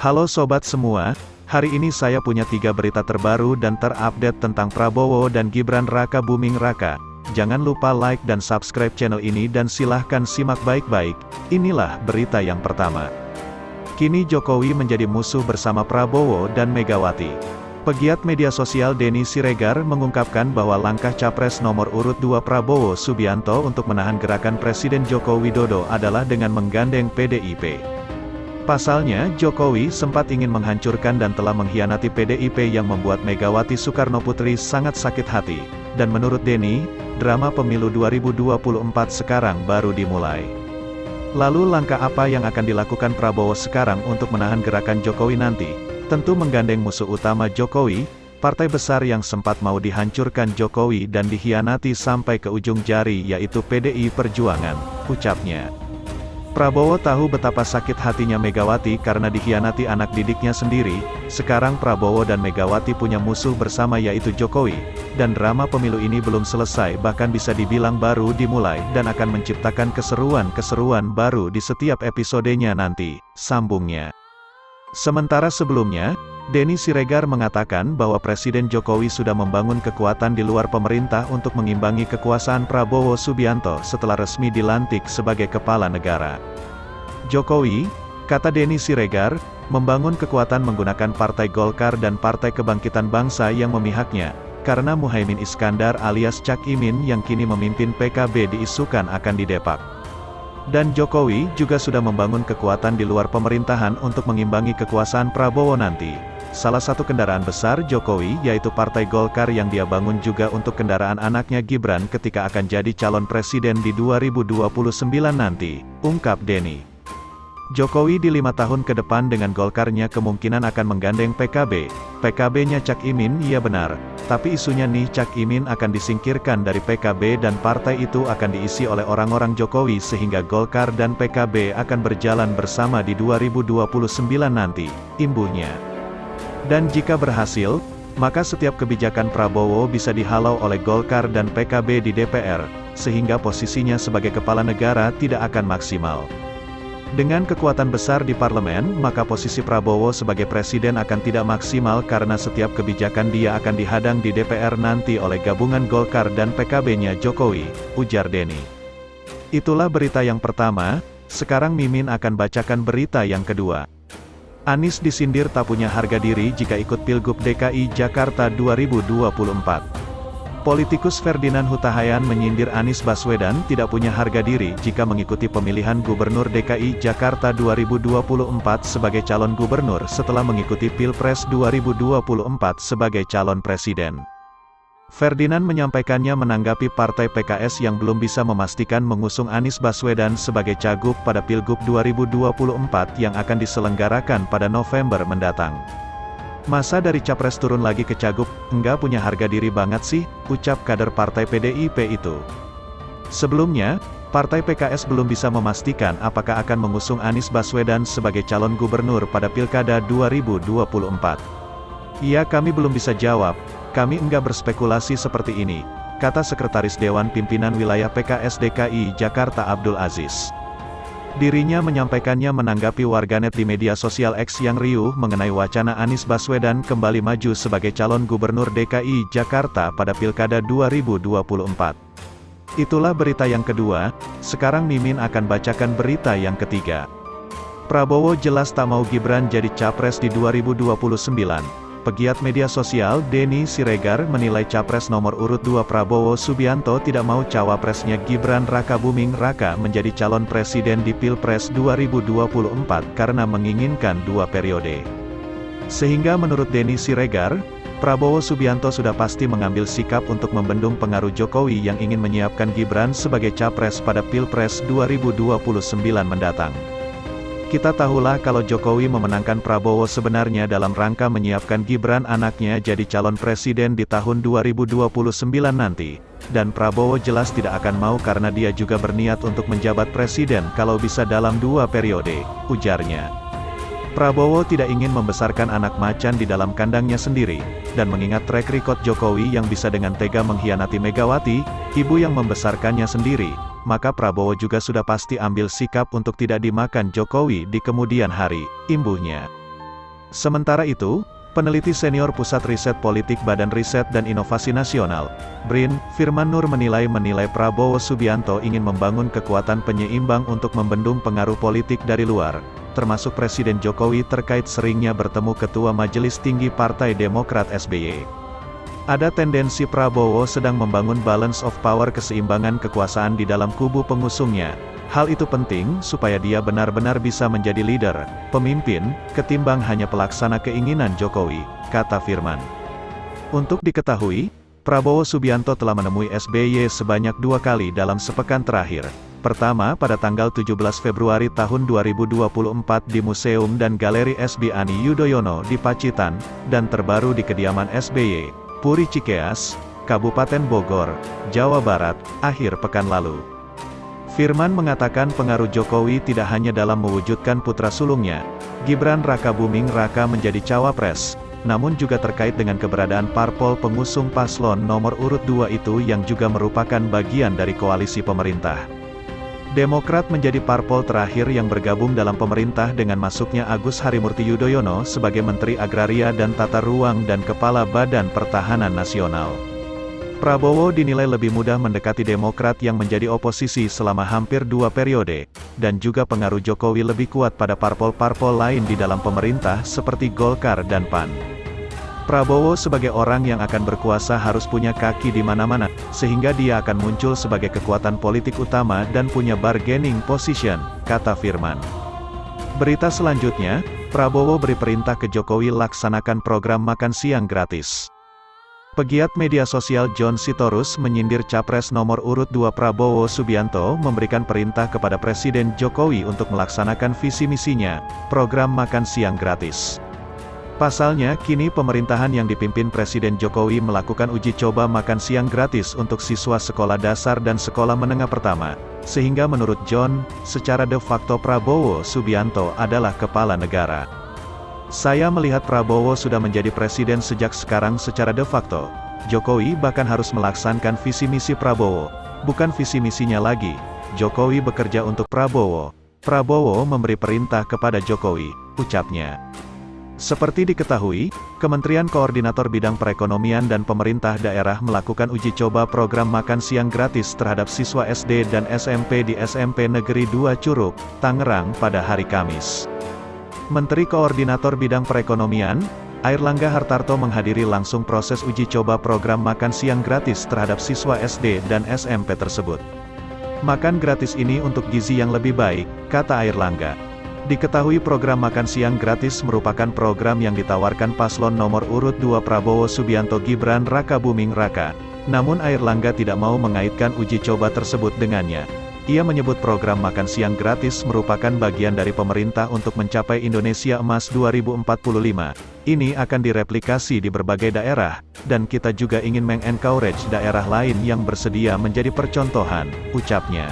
Halo sobat semua, hari ini saya punya 3 berita terbaru dan terupdate tentang Prabowo dan Gibran Raka Buming Raka. Jangan lupa like dan subscribe channel ini dan silahkan simak baik-baik. Inilah berita yang pertama. Kini Jokowi menjadi musuh bersama Prabowo dan Megawati. Pegiat media sosial Denny Siregar mengungkapkan bahwa langkah Capres nomor urut 2 Prabowo Subianto untuk menahan gerakan Presiden Joko Widodo adalah dengan menggandeng PDIP. Pasalnya, Jokowi sempat ingin menghancurkan dan telah mengkhianati PDIP yang membuat Megawati Soekarnoputri sangat sakit hati. Dan menurut Denny, drama pemilu 2024 sekarang baru dimulai. Lalu langkah apa yang akan dilakukan Prabowo sekarang untuk menahan gerakan Jokowi nanti? Tentu menggandeng musuh utama Jokowi, partai besar yang sempat mau dihancurkan Jokowi dan dikhianati sampai ke ujung jari yaitu PDI Perjuangan, ucapnya. Prabowo tahu betapa sakit hatinya Megawati karena dikhianati anak didiknya sendiri. Sekarang Prabowo dan Megawati punya musuh bersama yaitu Jokowi, dan drama pemilu ini belum selesai bahkan bisa dibilang baru dimulai dan akan menciptakan keseruan-keseruan baru di setiap episodenya nanti, sambungnya. Sementara sebelumnya, Denny Siregar mengatakan bahwa Presiden Jokowi sudah membangun kekuatan di luar pemerintah untuk mengimbangi kekuasaan Prabowo Subianto setelah resmi dilantik sebagai kepala negara. Jokowi, kata Denny Siregar, membangun kekuatan menggunakan Partai Golkar dan Partai Kebangkitan Bangsa yang memihaknya, karena Muhaimin Iskandar alias Cak Imin yang kini memimpin PKB diisukan akan didepak. Dan Jokowi juga sudah membangun kekuatan di luar pemerintahan untuk mengimbangi kekuasaan Prabowo nanti. Salah satu kendaraan besar Jokowi yaitu Partai Golkar yang dia bangun juga untuk kendaraan anaknya Gibran ketika akan jadi calon presiden di 2029 nanti, ungkap Denny. Jokowi di 5 tahun ke depan dengan Golkarnya kemungkinan akan menggandeng PKB. PKB-nya Cak Imin, iya benar. Tapi isunya nih Cak Imin akan disingkirkan dari PKB dan partai itu akan diisi oleh orang-orang Jokowi sehingga Golkar dan PKB akan berjalan bersama di 2029 nanti, imbuhnya. Dan jika berhasil, maka setiap kebijakan Prabowo bisa dihalau oleh Golkar dan PKB di DPR, sehingga posisinya sebagai kepala negara tidak akan maksimal. Dengan kekuatan besar di parlemen, maka posisi Prabowo sebagai presiden akan tidak maksimal karena setiap kebijakan dia akan dihadang di DPR nanti oleh gabungan Golkar dan PKB-nya Jokowi, ujar Denny. Itulah berita yang pertama, sekarang Mimin akan bacakan berita yang kedua. Anies disindir tak punya harga diri jika ikut Pilgub DKI Jakarta 2024. Politikus Ferdinand Hutahayan menyindir Anies Baswedan tidak punya harga diri jika mengikuti pemilihan Gubernur DKI Jakarta 2024 sebagai calon gubernur setelah mengikuti Pilpres 2024 sebagai calon presiden. Ferdinand menyampaikannya menanggapi Partai PKS yang belum bisa memastikan mengusung Anies Baswedan sebagai cagup pada Pilgub 2024 yang akan diselenggarakan pada November mendatang. Masa dari Capres turun lagi ke cagup, enggak punya harga diri banget sih, ucap kader Partai PDIP itu. Sebelumnya, Partai PKS belum bisa memastikan apakah akan mengusung Anies Baswedan sebagai calon gubernur pada Pilkada 2024. Iya, kami belum bisa jawab, kami enggak berspekulasi seperti ini, kata Sekretaris Dewan Pimpinan Wilayah PKS DKI Jakarta Abdul Aziz. Dirinya menyampaikannya menanggapi warganet di media sosial X yang riuh mengenai wacana Anies Baswedan kembali maju sebagai calon gubernur DKI Jakarta pada Pilkada 2024. Itulah berita yang kedua, sekarang Mimin akan bacakan berita yang ketiga. Prabowo jelas tak mau Gibran jadi capres di 2029. Pegiat media sosial Denny Siregar menilai Capres nomor urut 2 Prabowo Subianto tidak mau cawapresnya Gibran Raka Buming Raka menjadi calon presiden di Pilpres 2024 karena menginginkan 2 periode. Sehingga menurut Denny Siregar, Prabowo Subianto sudah pasti mengambil sikap untuk membendung pengaruh Jokowi yang ingin menyiapkan Gibran sebagai capres pada Pilpres 2029 mendatang. Kita tahulah kalau Jokowi memenangkan Prabowo sebenarnya dalam rangka menyiapkan Gibran anaknya jadi calon presiden di tahun 2029 nanti. Dan Prabowo jelas tidak akan mau karena dia juga berniat untuk menjabat presiden kalau bisa dalam 2 periode, ujarnya. Prabowo tidak ingin membesarkan anak macan di dalam kandangnya sendiri, dan mengingat track record Jokowi yang bisa dengan tega mengkhianati Megawati, ibu yang membesarkannya sendiri, maka Prabowo juga sudah pasti ambil sikap untuk tidak dimakan Jokowi di kemudian hari, imbuhnya. Sementara itu, peneliti senior Pusat Riset Politik Badan Riset dan Inovasi Nasional, BRIN, Firman Nur menilai Prabowo Subianto ingin membangun kekuatan penyeimbang untuk membendung pengaruh politik dari luar, termasuk Presiden Jokowi terkait seringnya bertemu Ketua Majelis Tinggi Partai Demokrat SBY. Ada tendensi Prabowo sedang membangun balance of power, keseimbangan kekuasaan di dalam kubu pengusungnya. Hal itu penting supaya dia benar-benar bisa menjadi leader, pemimpin, ketimbang hanya pelaksana keinginan Jokowi, kata Firman. Untuk diketahui, Prabowo Subianto telah menemui SBY sebanyak 2 kali dalam sepekan terakhir. Pertama pada tanggal 17 Februari tahun 2024 di Museum dan Galeri SB Ani Yudhoyono di Pacitan, dan terbaru di kediaman SBY, Puri Cikeas, Kabupaten Bogor, Jawa Barat, akhir pekan lalu. Firman mengatakan pengaruh Jokowi tidak hanya dalam mewujudkan putra sulungnya, Gibran Raka Buming Raka menjadi cawapres, namun juga terkait dengan keberadaan parpol pengusung paslon nomor urut 2 itu yang juga merupakan bagian dari koalisi pemerintah. Demokrat menjadi parpol terakhir yang bergabung dalam pemerintah dengan masuknya Agus Harimurti Yudhoyono sebagai Menteri Agraria dan Tata Ruang dan Kepala Badan Pertahanan Nasional. Prabowo dinilai lebih mudah mendekati Demokrat yang menjadi oposisi selama hampir 2 periode, dan juga pengaruh Jokowi lebih kuat pada parpol-parpol lain di dalam pemerintah seperti Golkar dan PAN. Prabowo sebagai orang yang akan berkuasa harus punya kaki di mana-mana, sehingga dia akan muncul sebagai kekuatan politik utama dan punya bargaining position, kata Firman. Berita selanjutnya, Prabowo beri perintah ke Jokowi laksanakan program makan siang gratis. Pegiat media sosial John Sitorus menyindir Capres nomor urut 2 Prabowo Subianto memberikan perintah kepada Presiden Jokowi untuk melaksanakan visi misinya, program makan siang gratis. Pasalnya, kini pemerintahan yang dipimpin Presiden Jokowi melakukan uji coba makan siang gratis untuk siswa sekolah dasar dan sekolah menengah pertama, sehingga menurut John, secara de facto Prabowo Subianto adalah kepala negara. Saya melihat Prabowo sudah menjadi presiden sejak sekarang secara de facto. Jokowi bahkan harus melaksanakan visi misi Prabowo, bukan visi misinya lagi. Jokowi bekerja untuk Prabowo. Prabowo memberi perintah kepada Jokowi, ucapnya. Seperti diketahui, Kementerian Koordinator Bidang Perekonomian dan Pemerintah Daerah melakukan uji coba program makan siang gratis terhadap siswa SD dan SMP di SMP Negeri 2 Curug, Tangerang pada hari Kamis. Menteri Koordinator Bidang Perekonomian, Airlangga Hartarto menghadiri langsung proses uji coba program makan siang gratis terhadap siswa SD dan SMP tersebut. Makan gratis ini untuk gizi yang lebih baik, kata Airlangga. Diketahui program makan siang gratis merupakan program yang ditawarkan paslon nomor urut 2 Prabowo Subianto Gibran Raka Buming Raka. Namun Airlangga tidak mau mengaitkan uji coba tersebut dengannya. Ia menyebut program makan siang gratis merupakan bagian dari pemerintah untuk mencapai Indonesia Emas 2045. Ini akan direplikasi di berbagai daerah, dan kita juga ingin mengencourage daerah lain yang bersedia menjadi percontohan, ucapnya.